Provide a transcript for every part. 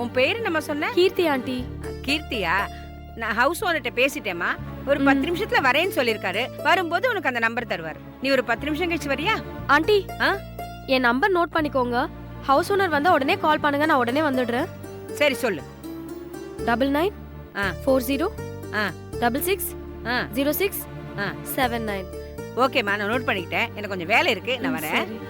உன் பேரு நம்ம சொன்ன கீர்த்தி ஆண்டி. கீர்த்தியா? நான் ஹவுஸ் ஓனர்ட்ட பேசிட்டேமா. ஒரு 10 நிமிஷத்துல வரேன்னு சொல்லிருக்காரு. வரும்போது உனக்கு அந்த நம்பர் தருவார். நீ ஒரு 10 நிமிஷம் கழிச்சு வரியா? ஆண்டி என் நம்பர் நோட் பண்ணிக்கோங்க. ஹவுஸ் ஓனர் வந்தா உடனே கால் பண்ணுங்க, நான் உடனே வந்துடுறேன். சரி சொல்லு. 99 40 ஆ 66 06 79. ஓகேம்மா, நான் நோட் பண்ணிக்கிட்டேன். எனக்கு கொஞ்சம் வேலை இருக்கு, நான் வரேன். சரி.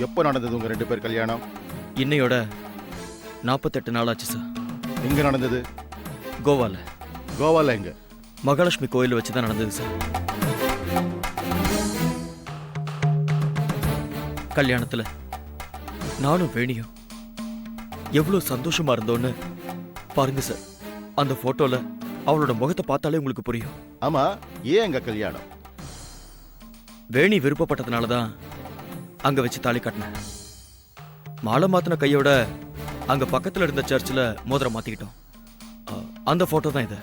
எப்போ நடந்தது உங்க 2 பேர் கல்யாணம்? இன்னையோட 48 நாள் ஆச்சு சார். எங்க நடந்தது? கோவால. கோவால எங்க? மகாலட்சுமி கோயில் வச்சு தான் நடந்தது சார். கல்யாணத்துல நானும் வேணியும் எவ்வளவு சந்தோஷமா இருந்தோன்னு பாருங்க சார். அந்த போட்டோல அவளோட முகத்தை பார்த்தாலே உங்களுக்கு புரியும். ஆமா, ஏன் எங்க கல்யாணம்? வேணி விருப்பப்பட்டதுனாலதான் அங்க வச்சு தாலி கட்டினேன். மாலை மாத்தின கையோட அங்க பக்கத்துல இருந்த சர்ச்சில் மோதிரம் மாத்திக்கிட்டோம். அந்த போட்டோ தான் இது.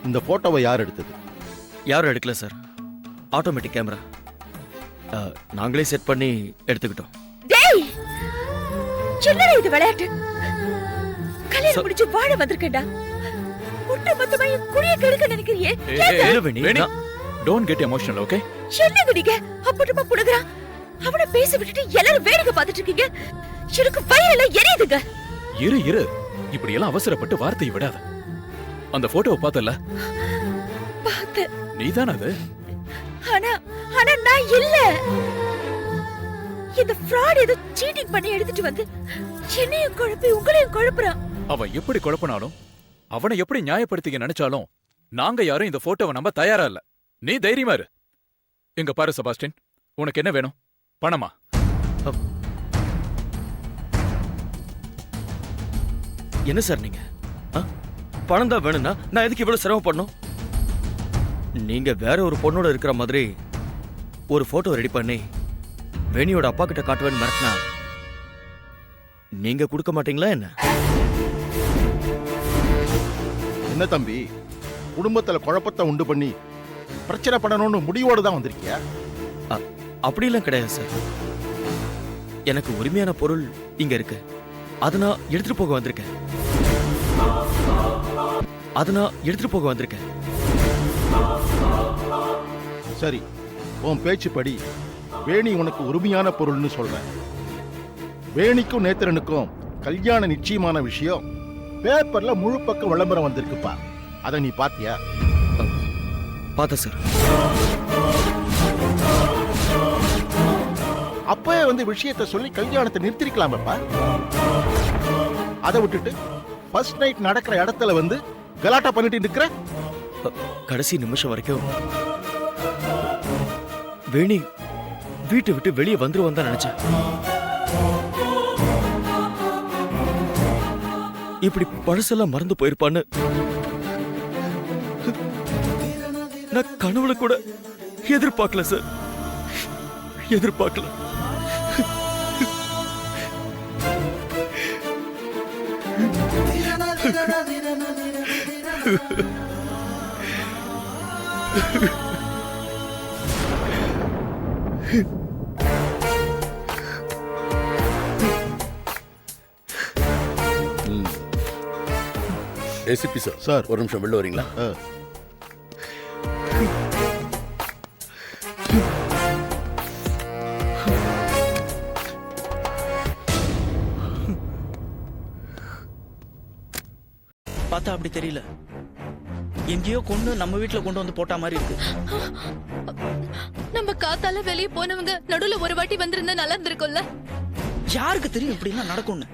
இந்த போட்டோவை யார் எடுத்தது? யாரும் எடுக்கல சார். ஆட்டோமேட்டிக் கேமரா நாங்களே செட் பண்ணி எடுத்துக்கிட்டோம். டேய், என்னடா இது விளையாட்டு? கல்யாணம் முடிச்சு வாழ வந்திருக்கேன்டா. ஒட்ட மொத்தமா குடிய கெடுக்க நினைக்கிறியே? வேணி, டோன்ட் கெட் எமோஷனல், ஓகே? என்ன குடிக்க அப்பட்டமா புடுங்கறான். அவனை பேச விட்டுட்டு எல்லாரும் வேடிக்கை பார்த்துட்டு இருக்கீங்க. எனக்கு வயிறெல்லாம் எரியுதுங்க. இரு இப்படி எல்லாம் அவசரப்பட்டு வார்த்தையை விடாத. அந்த போட்டோவை பார்த்தல? பார்த்த. நீதான் அது? ஆனா நான் இல்ல. இந்த ஃப்ராட் ஏதோ சீட்டிங் பண்ணி எடுத்துட்டு வந்து என்னையும் குழப்பி உங்களையும் குழப்புறான். அவன் எப்படி குழப்பினாலும், அவனை எப்படி நியாயப்படுத்திக்க நினைச்சாலும் நாங்க யாரும் இந்த போட்டோவை நம்ப தயாரா இல்ல. நீ தைரியமா இரு. எங்க பாரு செபாஸ்டின், உனக்கு என்ன வேணும்? பணமா? என்ன சார் நீங்க? பணம் தான் வேணும்னா நான் எதுக்கு இவ்வளவு சிரமப்படணும்? நீங்க வேற ஒரு பொண்ணோட இருக்கிற மாதிரி ஒரு போட்டோ ரெடி பண்ணி வேணியோட அப்பா கிட்ட காட்டுவேன்னு மிரட்டினா நீங்க கொடுக்க மாட்டீங்களா என்ன? என்ன தம்பி, குடும்பத்துல குழப்பத்தை உண்டு பண்ணி பிரச்சனை பண்ணணும்னு முடிவோடு தான் வந்திருக்கியா? அப்படிலாம் கிடையாது சார். எனக்கு உரிமையான பொருள் இங்க இருக்கு. அதை நான் எடுத்துட்டு போக வந்திருக்கேன். சரி, உன் பேச்சுப்படி வேணி உனக்கு உரிமையான பொருள்னு சொல்றேன். வேணிக்கும் நேத்திரனுக்கும் கல்யாண நிச்சயமான விஷயம் பேப்பர்ல முழு பக்கம் விளம்பரம் வந்திருக்குப்பா. அதை நீ பாத்தியா? பார்த்த சார். அப்பவே வந்து விஷயத்தை சொல்லி கல்யாணத்தை நிறுத்திருக்கலாமப்பா. அதை விட்டுட்டு ஃபர்ஸ்ட் நைட் நடக்கிற இடத்துல வந்து கலாட்டா பண்ணிட்டு நிக்கிற. கடைசி நிமிஷம் வரைக்கும் வேணி வீட்டை விட்டு வெளியே வந்துருவான் தான் நினைச்சேன். இப்படி பழசெல்லாம் மறந்து போயிருப்பான்னு நான் கனவுல கூட எதிர்பார்க்கல சார். எதிர்பார்க்கல. ஏசிபி சார், ஒரு நிமிஷம் வெளில வரீங்களா? பார்த்தா அப்படி தெரியல. எங்கேயோ கொண்டு நம்ம வீட்டுல கொண்டு வந்து போட்டா மாதிரி இருக்கு. நம்ம காத்தால வெளியே போனவங்க நடுவுல ஒரு வாட்டி வந்திருந்தா நல்லா இருந்திருக்கும்ல. யாருக்கு தெரியும் இப்படி எல்லாம் நடக்கும்னு?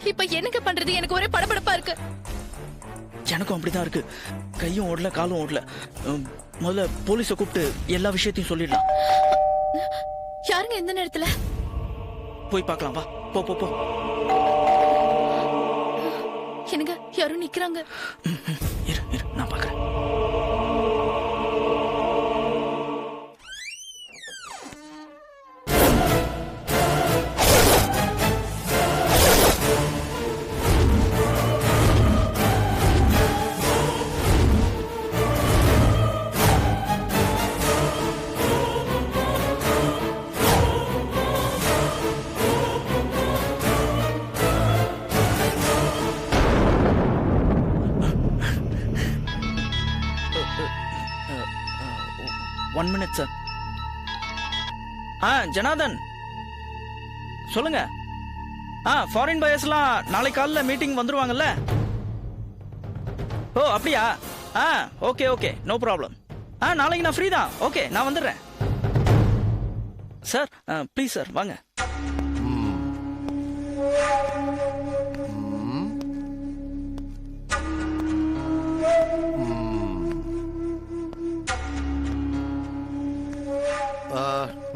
இப்ப என்னங்க பண்றது? எனக்கு ஒரே படபடப்பா இருக்கு. எனக்கும் அப்படிதான் இருக்கு. கையும் ஓடல, காலும் ஓடல. முதல்ல போலீஸை கூப்பிட்டு எல்லா விஷயத்தையும் சொல்லிடலாம். யாருங்க எந்த நேரத்துல? போய் பார்க்கலாம், வா. போ போ போ. என்னங்க யாரும் நிக்கிறாங்க. இரு இரு, நான் பார்க்கறேன். 1 minute சார். ஜனார்தன் சொல்லுங்க. ஃபாரின் பயர்ஸ்லாம் நாளை காலைல மீட்டிங் வந்துருவாங்கல்ல? ஓ அப்படியா? Okay okay, no problem. நாளைக்கு நான் ஃப்ரீ தான். ஓகே, நான் வந்துடுறேன் சார். ப்ளீஸ் சார் வாங்க.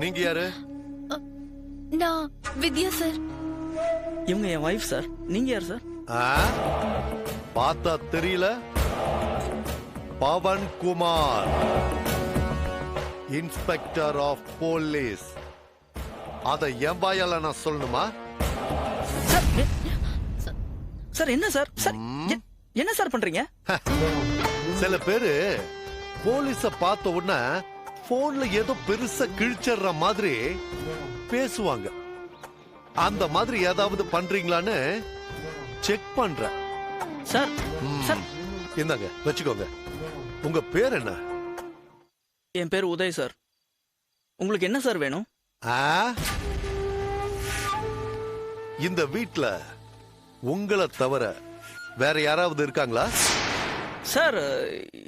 நீங்க யாரு? நான் வித்யா சார். இவங்க என் வைஃப் சார். நீங்க யார் சார்? பார்த்தா தெரியல. Pavan Kumar, inspector of police. அத என் வாயால நான் சொல்லணுமா? சார் என்ன சார்? சார் என்ன சார் பண்றீங்க? சில பேரு போலீஸ பார்த்த உடனே போன்ல ஏதோ பெருசா கிழிச்சற மாதிரி பேசுவாங்க. அந்த மாதிரி ஏதாவது பண்றீங்களான்னு செக் பண்றேன் சார். சார் இந்தாங்க வச்சுக்கோங்க. உங்க பேர் என்ன? என் பேர் உதய் சார். உங்களுக்கு என்ன சார் வேணும்? இந்த வீட்ல உங்களை தவிர வேற யாராவது இருக்காங்களா? சார்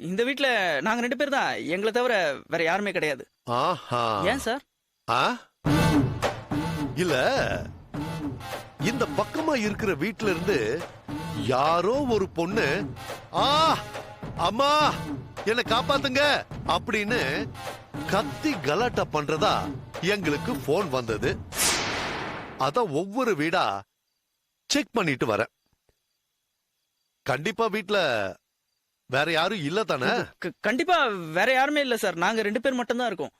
இந்த வீட்ல நாங்க 2 பேர் தான். எங்களை தவிர வேற யாருமே கிடையாது. ஏன் சார்? இல்ல, இந்த பக்கமா இருக்கிற வீட்ல இருந்து யாரோ ஒரு பொண்ணு அம்மா என்ன காப்பாத்துங்க அப்படின்னு கத்தி கலாட்டா பண்றதா எங்களுக்கு போன் வந்தது. அத ஒவ்வொரு வீடா செக் பண்ணிட்டு வரேன். கண்டிப்பா வீட்ல வேற யாரும் இல்ல தானே? கண்டிப்பா வேற யாருமே இல்ல சார். நாங்க 2 பேர் மட்டும் தான் இருக்கோம்.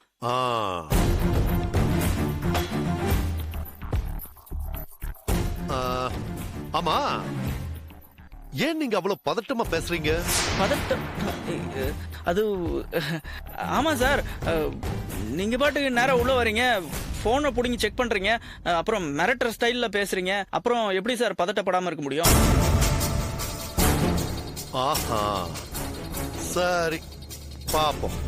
ஆமா, ஏன் நீங்க அவ்வளவு பதட்டமா பேசுறீங்க? பதட்டம்? அது ஆமா சார், நீங்க பாட்டுக்கு நேரா உள்ள வரீங்க, போனை புடிங்கி செக் பண்றீங்க, அப்புறம் மிரட்டர் ஸ்டைல்ல பேசுறீங்க. அப்புறம் எப்படி சார் பதட்டப்படாம இருக்க முடியும்? ஆஹா, சரி பாப்போம்.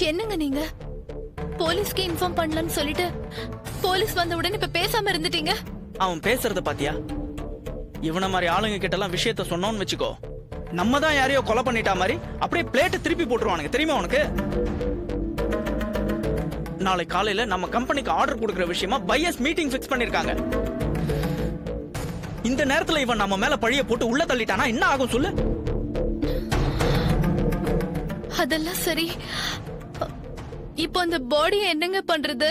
என்னங்க நீங்க போலீஸ்க்கு இன்ஃபார்ம் பண்ணலன்னு சொல்லிட்டு போலீஸ் வந்த உடனே இப்ப பேசாம இருந்துட்டீங்க. அவன் பேசுறத பாத்தியா? இவன மாதிரி ஆளுங்க கிட்ட எல்லாம் விஷயத்த சொன்னோம்னு வச்சுக்கோ, நம்ம தான் யாரையோ கொலை பண்ணிட்டா மாதிரி அப்படியே பிளேட் திருப்பி போட்டுருவானுங்க. தெரியுமா உனக்கு? நாளை காலையில நம்ம கம்பெனிக்கு ஆர்டர் கொடுக்கிற விஷயமா பையர்ஸ் மீட்டிங் ஃபிக்ஸ் பண்ணிருக்காங்க. இந்த நேரத்துல இவன் நம்ம மேல பழிய போட்டு உள்ள தள்ளிட்டானா என்ன ஆகும் சொல்லு? அதெல்லாம் சரி, இப்போ அந்த பாடியை என்னங்க பண்றது?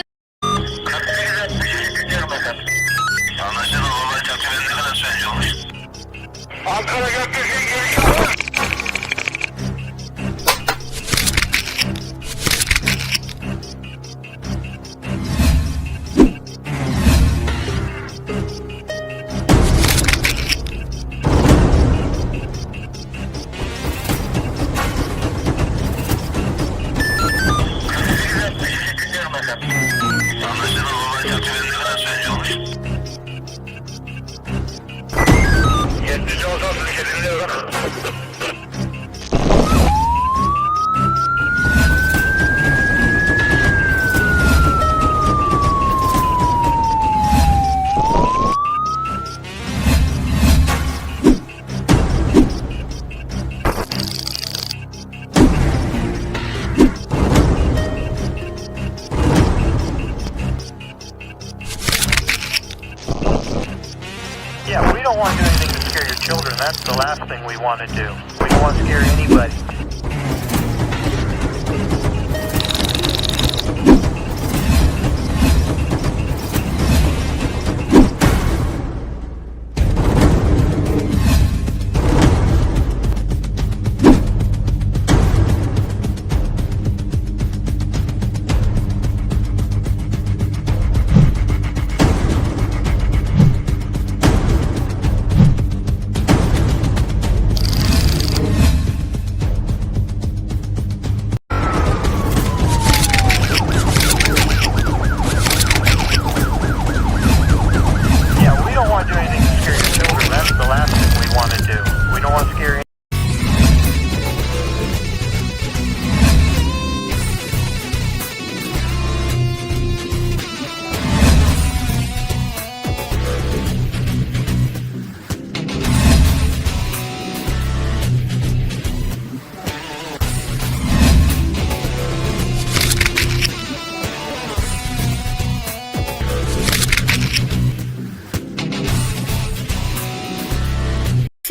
Yeah, we don't want to do anything to scare your children. That's the last thing we want to do. We don't want to scare anybody.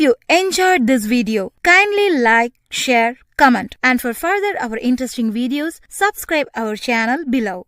you enjoyed this video, kindly like, share, comment, and for further our interesting videos, subscribe our channel below.